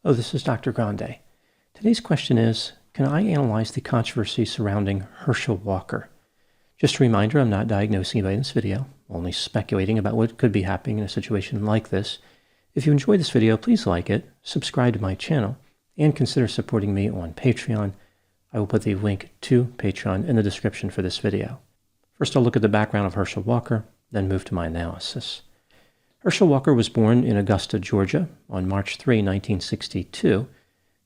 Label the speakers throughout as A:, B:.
A: Hello, this is Dr. Grande. Today's question is, can I analyze the controversy surrounding Herschel Walker? Just a reminder, I'm not diagnosing anybody in this video, only speculating about what could be happening in a situation like this. If you enjoyed this video, please like it, subscribe to my channel, and consider supporting me on Patreon. I will put the link to Patreon in the description for this video. First, I'll look at the background of Herschel Walker, then move to my analysis. Herschel Walker was born in Augusta, Georgia on March 3, 1962.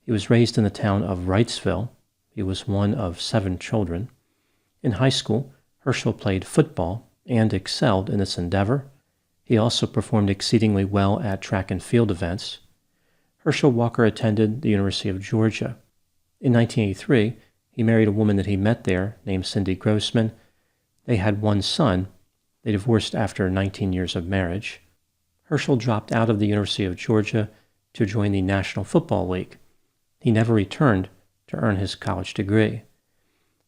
A: He was raised in the town of Wrightsville. He was one of 7 children. In high school, Herschel played football and excelled in this endeavor. He also performed exceedingly well at track and field events. Herschel Walker attended the University of Georgia. In 1983, he married a woman that he met there named Cindy Grossman. They had one son. They divorced after 19 years of marriage. Herschel dropped out of the University of Georgia to join the National Football League. He never returned to earn his college degree.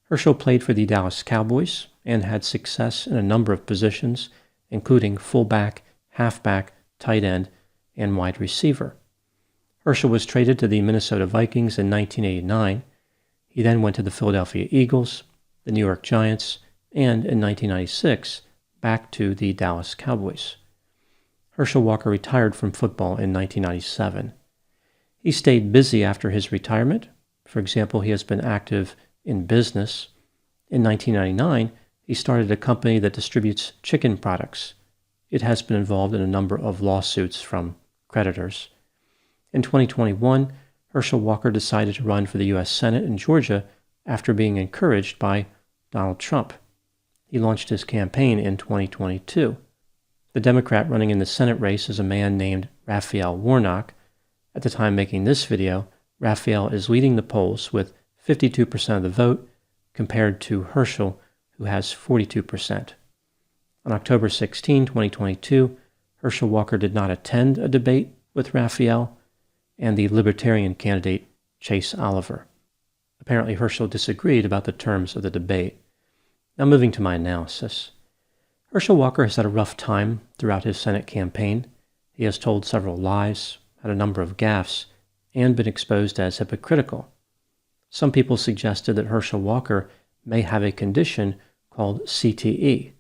A: Herschel played for the Dallas Cowboys and had success in a number of positions, including fullback, halfback, tight end, and wide receiver. Herschel was traded to the Minnesota Vikings in 1989. He then went to the Philadelphia Eagles, the New York Giants, and in 1996, back to the Dallas Cowboys. Herschel Walker retired from football in 1997. He stayed busy after his retirement. For example, he has been active in business. In 1999, he started a company that distributes chicken products. It has been involved in a number of lawsuits from creditors. In 2021, Herschel Walker decided to run for the U.S. Senate in Georgia after being encouraged by Donald Trump. He launched his campaign in 2022. The Democrat running in the Senate race is a man named Raphael Warnock. At the time making this video, Raphael is leading the polls with 52% of the vote compared to Herschel, who has 42%. On October 16, 2022, Herschel Walker did not attend a debate with Raphael and the Libertarian candidate Chase Oliver. Apparently, Herschel disagreed about the terms of the debate. Now moving to my analysis. Herschel Walker has had a rough time throughout his Senate campaign. He has told several lies, had a number of gaffes, and been exposed as hypocritical. Some people suggested that Herschel Walker may have a condition called CTE.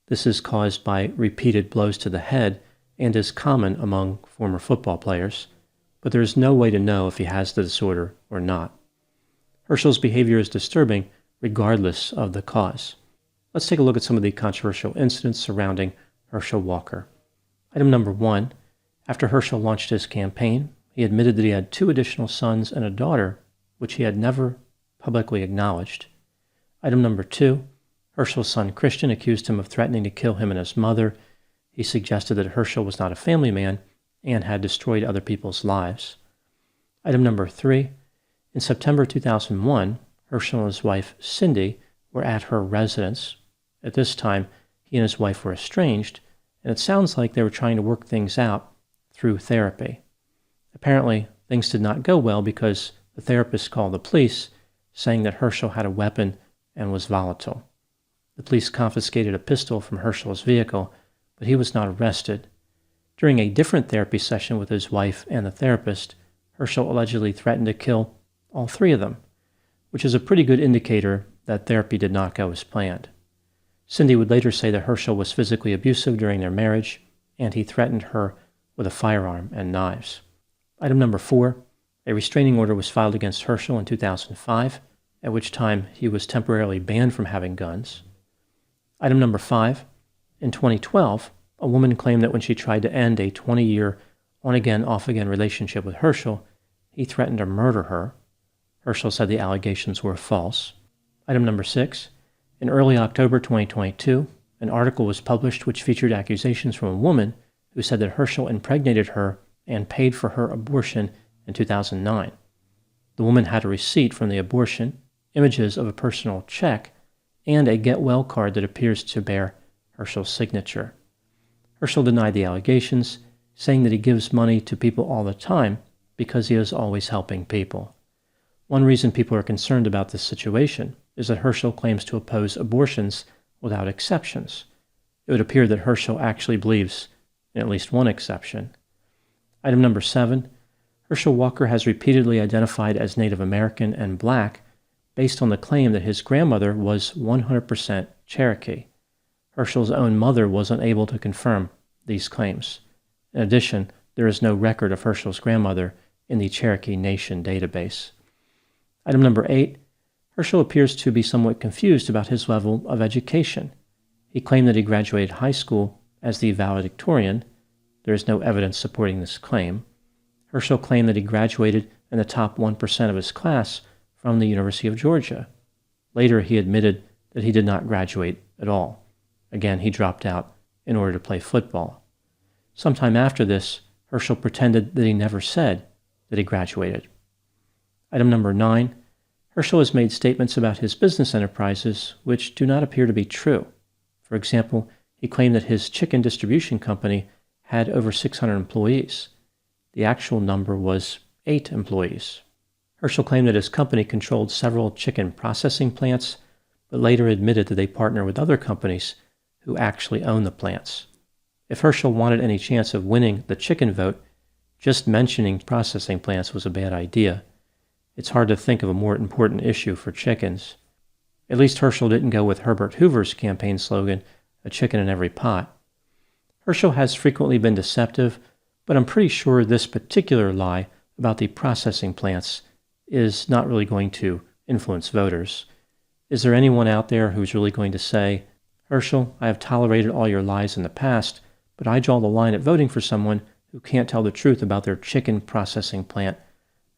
A: This is caused by repeated blows to the head and is common among former football players, but there is no way to know if he has the disorder or not. Herschel's behavior is disturbing regardless of the cause. Let's take a look at some of the controversial incidents surrounding Herschel Walker. Item number 1. After Herschel launched his campaign, he admitted that he had 2 additional sons and a daughter, which he had never publicly acknowledged. Item number 2. Herschel's son Christian accused him of threatening to kill him and his mother. He suggested that Herschel was not a family man and had destroyed other people's lives. Item number 3. In September 2001, Herschel and his wife Cindy were at her residence. At this time, he and his wife were estranged, and it sounds like they were trying to work things out through therapy. Apparently, things did not go well because the therapist called the police, saying that Herschel had a weapon and was volatile. The police confiscated a pistol from Herschel's vehicle, but he was not arrested. During a different therapy session with his wife and the therapist, Herschel allegedly threatened to kill all 3 of them, which is a pretty good indicator that therapy did not go as planned. Cindy would later say that Herschel was physically abusive during their marriage, and he threatened her with a firearm and knives. Item number 4. A restraining order was filed against Herschel in 2005, at which time he was temporarily banned from having guns. Item number 5. In 2012, a woman claimed that when she tried to end a 20-year on-again, off-again relationship with Herschel, he threatened to murder her. Herschel said the allegations were false. Item number 6. In early October 2022, an article was published which featured accusations from a woman who said that Herschel impregnated her and paid for her abortion in 2009. The woman had a receipt from the abortion, images of a personal check, and a get well card that appears to bear Herschel's signature. Herschel denied the allegations, saying that he gives money to people all the time because he is always helping people. One reason people are concerned about this situation is that Herschel claims to oppose abortions without exceptions. It would appear that Herschel actually believes in at least one exception. Item number 7. Herschel Walker has repeatedly identified as Native American and Black based on the claim that his grandmother was 100% Cherokee. Herschel's own mother was unable to confirm these claims. In addition, there is no record of Herschel's grandmother in the Cherokee Nation database. Item number 8. Herschel appears to be somewhat confused about his level of education. He claimed that he graduated high school as the valedictorian. There is no evidence supporting this claim. Herschel claimed that he graduated in the top 1% of his class from the University of Georgia. Later, he admitted that he did not graduate at all. Again, he dropped out in order to play football. Sometime after this, Herschel pretended that he never said that he graduated. Item number 9. Herschel has made statements about his business enterprises which do not appear to be true. For example, he claimed that his chicken distribution company had over 600 employees. The actual number was 8 employees. Herschel claimed that his company controlled several chicken processing plants, but later admitted that they partner with other companies who actually own the plants. If Herschel wanted any chance of winning the chicken vote, just mentioning processing plants was a bad idea. It's hard to think of a more important issue for chickens. At least Herschel didn't go with Herbert Hoover's campaign slogan, "A chicken in every pot." Herschel has frequently been deceptive, but I'm pretty sure this particular lie about the processing plants is not really going to influence voters. Is there anyone out there who's really going to say, "Herschel, I have tolerated all your lies in the past, but I draw the line at voting for someone who can't tell the truth about their chicken processing plant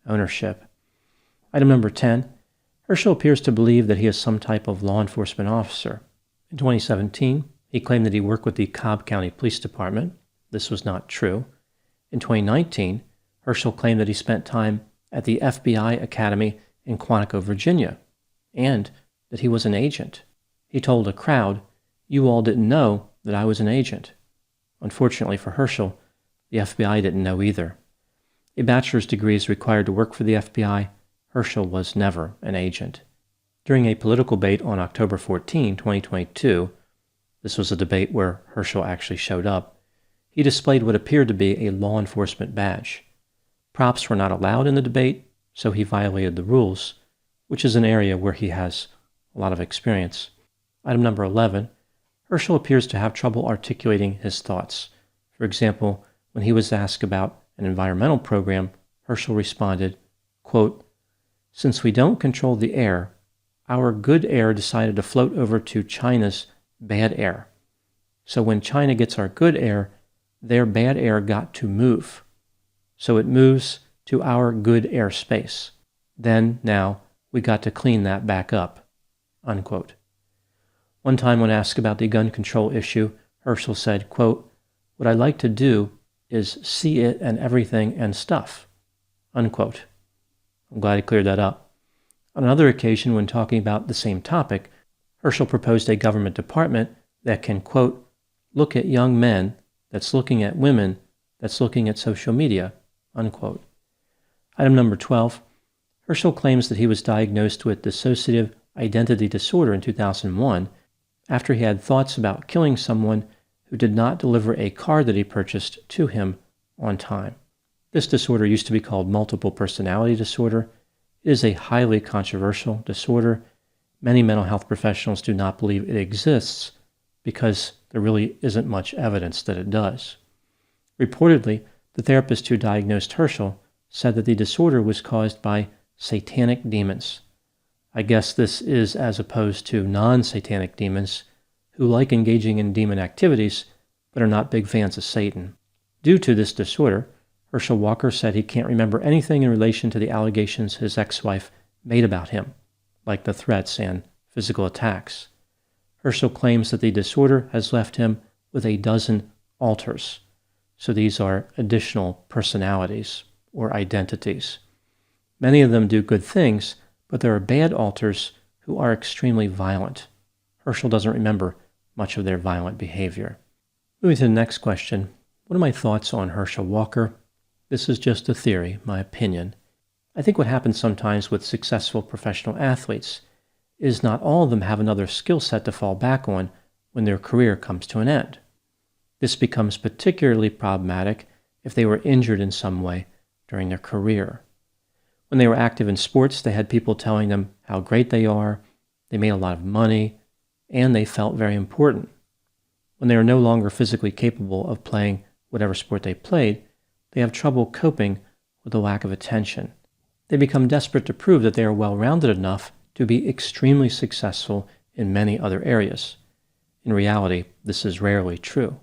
A: ownership"? Item number 10. Herschel appears to believe that he is some type of law enforcement officer. In 2017, he claimed that he worked with the Cobb County Police Department. This was not true. In 2019, Herschel claimed that he spent time at the FBI Academy in Quantico, Virginia, and that he was an agent. He told a crowd, "You all didn't know that I was an agent." Unfortunately for Herschel, the FBI didn't know either. A bachelor's degree is required to work for the FBI. Herschel was never an agent. During a political debate on October 14, 2022, this was a debate where Herschel actually showed up, he displayed what appeared to be a law enforcement badge. Props were not allowed in the debate, so he violated the rules, which is an area where he has a lot of experience. Item number 11. Herschel appears to have trouble articulating his thoughts. For example, when he was asked about an environmental program, Herschel responded, quote, "Since we don't control the air, our good air decided to float over to China's bad air. So when China gets our good air, their bad air got to move. So it moves to our good airspace. Then, now, we got to clean that back up." Unquote. One time when asked about the gun control issue, Herschel said, quote, "What I like to do is see it and everything and stuff." Unquote. I'm glad he cleared that up. On another occasion, when talking about the same topic, Herschel proposed a government department that can, quote, "look at young men, that's looking at women, that's looking at social media," unquote. Item number 12. Herschel claims that he was diagnosed with dissociative identity disorder in 2001 after he had thoughts about killing someone who did not deliver a car that he purchased to him on time. This disorder used to be called multiple personality disorder. It is a highly controversial disorder. Many mental health professionals do not believe it exists because there really isn't much evidence that it does. Reportedly, the therapist who diagnosed Herschel said that the disorder was caused by satanic demons. I guess this is as opposed to non-satanic demons who like engaging in demon activities but are not big fans of Satan. Due to this disorder, Herschel Walker said he can't remember anything in relation to the allegations his ex-wife made about him, like the threats and physical attacks. Herschel claims that the disorder has left him with a dozen alters. So these are additional personalities or identities. Many of them do good things, but there are bad alters who are extremely violent. Herschel doesn't remember much of their violent behavior. Moving to the next question, what are my thoughts on Herschel Walker? This is just a theory, my opinion. I think what happens sometimes with successful professional athletes is not all of them have another skill set to fall back on when their career comes to an end. This becomes particularly problematic if they were injured in some way during their career. When they were active in sports, they had people telling them how great they are, they made a lot of money, and they felt very important. When they are no longer physically capable of playing whatever sport they played, they have trouble coping with the lack of attention. They become desperate to prove that they are well-rounded enough to be extremely successful in many other areas. In reality, this is rarely true.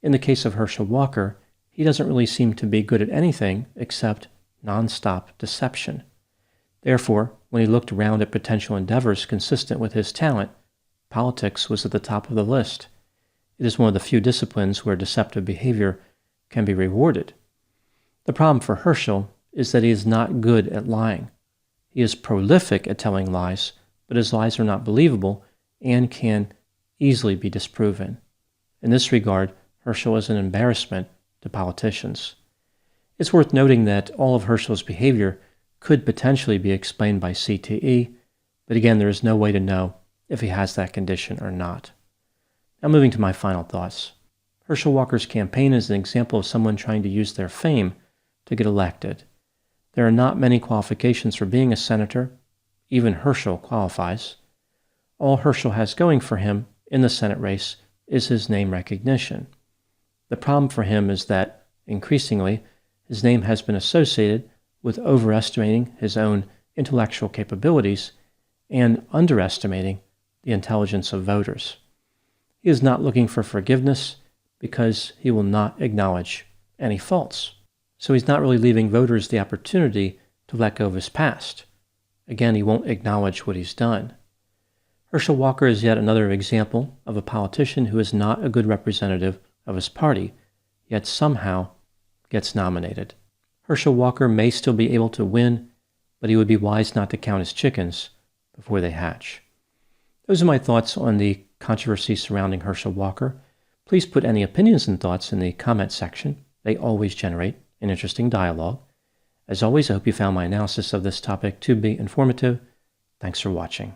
A: In the case of Herschel Walker, he doesn't really seem to be good at anything except non-stop deception. Therefore, when he looked around at potential endeavors consistent with his talent, politics was at the top of the list. It is one of the few disciplines where deceptive behavior can be rewarded. The problem for Herschel is that he is not good at lying. He is prolific at telling lies, but his lies are not believable and can easily be disproven. In this regard, Herschel is an embarrassment to politicians. It's worth noting that all of Herschel's behavior could potentially be explained by CTE, but again, there is no way to know if he has that condition or not. Now moving to my final thoughts. Herschel Walker's campaign is an example of someone trying to use their fame to get elected. There are not many qualifications for being a senator. Even Herschel qualifies. All Herschel has going for him in the Senate race is his name recognition. The problem for him is that, increasingly, his name has been associated with overestimating his own intellectual capabilities and underestimating the intelligence of voters. He is not looking for forgiveness because he will not acknowledge any faults. So he's not really leaving voters the opportunity to let go of his past. Again, he won't acknowledge what he's done. Herschel Walker is yet another example of a politician who is not a good representative of his party, yet somehow gets nominated. Herschel Walker may still be able to win, but he would be wise not to count his chickens before they hatch. Those are my thoughts on the controversy surrounding Herschel Walker. Please put any opinions and thoughts in the comment section. They always generate an interesting dialogue. As always, I hope you found my analysis of this topic to be informative. Thanks for watching.